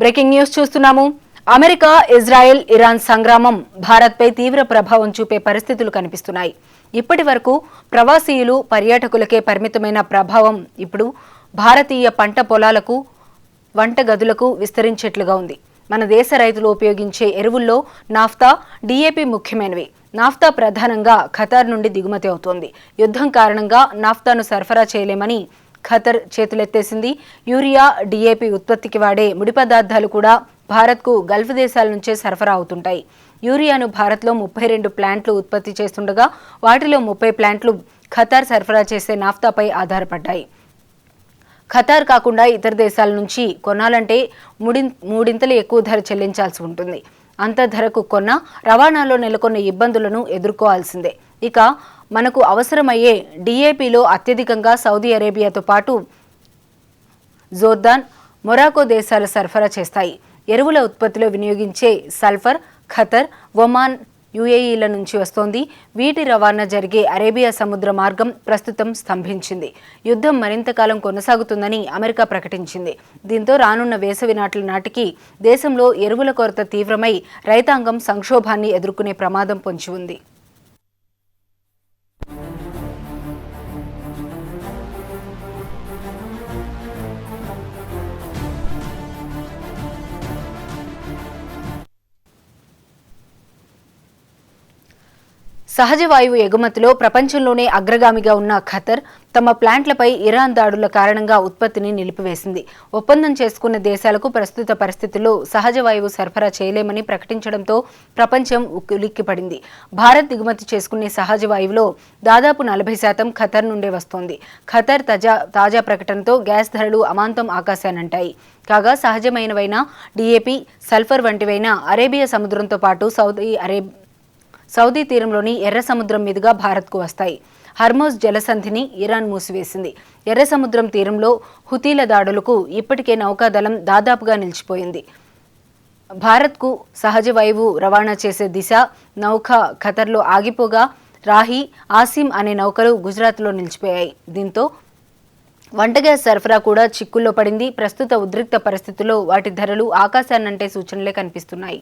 Breaking news చూస్తున్నాము. America, Israel, Iran సంగ్రామం భారత్పై తీవ్ర ప్రభావం చూపే పరిస్థితులు కనిపిస్తున్నాయి. ఇప్పటి వరకు ప్రవాసీయులు, పర్యాటకులకే పరిమితమైన ప్రభావం ఇప్పుడు భారతీయ పంట పొలాలకు, వంటగదులకు విస్తరించేట్లుగా ఉంది. మన దేశ రైతులు ఉపయోగించే ఎరువుల్లో నాఫ్తా, డీఏపీ ముఖ్యమైనవి. నాఫ్తా ప్రధానంగా ఖతార్ నుండి దిగుమతి అవుతోంది. యుద్ధం కారణంగా నాఫ్తాను సరఫరా చేయలేమని ఖతర్ చేతులెత్తేసింది. యూరియా, డీఏపీ ఉత్పత్తికి వాడే ముడి పదార్థాలు కూడా భారత్కు గల్ఫ్ దేశాల నుంచే సరఫరా అవుతుంటాయి. యూరియాను భారత్లో 32 ప్లాంట్లు ఉత్పత్తి చేస్తుండగా వాటిలో 30 ప్లాంట్లు ఖతార్ సరఫరా చేసే నాఫ్తాపై ఆధారపడ్డాయి. ఖతార్ కాకుండా ఇతర దేశాల నుంచి కొనాలంటే మూడింతలు ఎక్కువ ధర చెల్లించాల్సి ఉంటుంది. అంత ధరకు కొన్న రవాణాలో నెలకొన్న ఇబ్బందులను ఎదుర్కోవాల్సిందే. ఇక మనకు అవసరమయ్యే డీఏపీలో అత్యధికంగా సౌదీ అరేబియాతో పాటు జోర్దాన్, మొరాకో దేశాలు సరఫరా చేస్తాయి. ఎరువుల ఉత్పత్తిలో వినియోగించే సల్ఫర్ ఖతర్, ఒమాన్, యుఏఈల నుంచి వస్తోంది. వీటి రవాణా జరిగే అరేబియా సముద్ర మార్గం ప్రస్తుతం స్తంభించింది. యుద్ధం మరింత కాలం కొనసాగుతుందని అమెరికా ప్రకటించింది. దీంతో రానున్న వేసవి నాటికి దేశంలో ఎరువుల కొరత తీవ్రమై రైతాంగం సంక్షోభాన్ని ఎదుర్కొనే ప్రమాదం పొంచి ఉంది. సహజ వాయువు ఎగుమతిలో ప్రపంచంలోనే అగ్రగామిగా ఉన్న ఖతర్ తమ ప్లాంట్లపై ఇరాన్ దాడుల కారణంగా ఉత్పత్తిని నిలిపివేసింది. ఒప్పందం చేసుకున్న దేశాలకు ప్రస్తుత పరిస్థితుల్లో సహజ వాయువు సరఫరా చేయలేమని ప్రకటించడంతో ప్రపంచం ఉలిక్కిపడింది. భారత్ దిగుమతి చేసుకునే సహజ వాయువులో దాదాపు 40% ఖతర్ నుండే వస్తోంది. ఖతర్ తాజా ప్రకటనతో గ్యాస్ ధరలు అమాంతం ఆకాశానంటాయి. కాగా సహజమైనవైన డీఏపీ, సల్ఫర్ వంటివైన అరేబియా సముద్రంతో పాటు సౌదీ తీరంలోని ఎర్ర సముద్రం మీదుగా భారత్కు వస్తాయి. హర్మోజ్ జలసంధిని ఇరాన్ మూసివేసింది. ఎర్ర సముద్రం తీరంలో హుతీల దాడులకు ఇప్పటికే నౌకాదళం దాదాపుగా నిలిచిపోయింది. భారత్కు సహజ వాయువు రవాణా చేసే దిశ నౌక ఖతర్లో ఆగిపోగా రాహి, ఆసిమ్ అనే నౌకలు గుజరాత్లో నిలిచిపోయాయి. దీంతో వంట గ్యాస్ సరఫరా కూడా చిక్కుల్లో పడింది. ప్రస్తుత ఉద్రిక్త పరిస్థితుల్లో వాటి ధరలు ఆకాశాన్నంటే సూచనలే కనిపిస్తున్నాయి.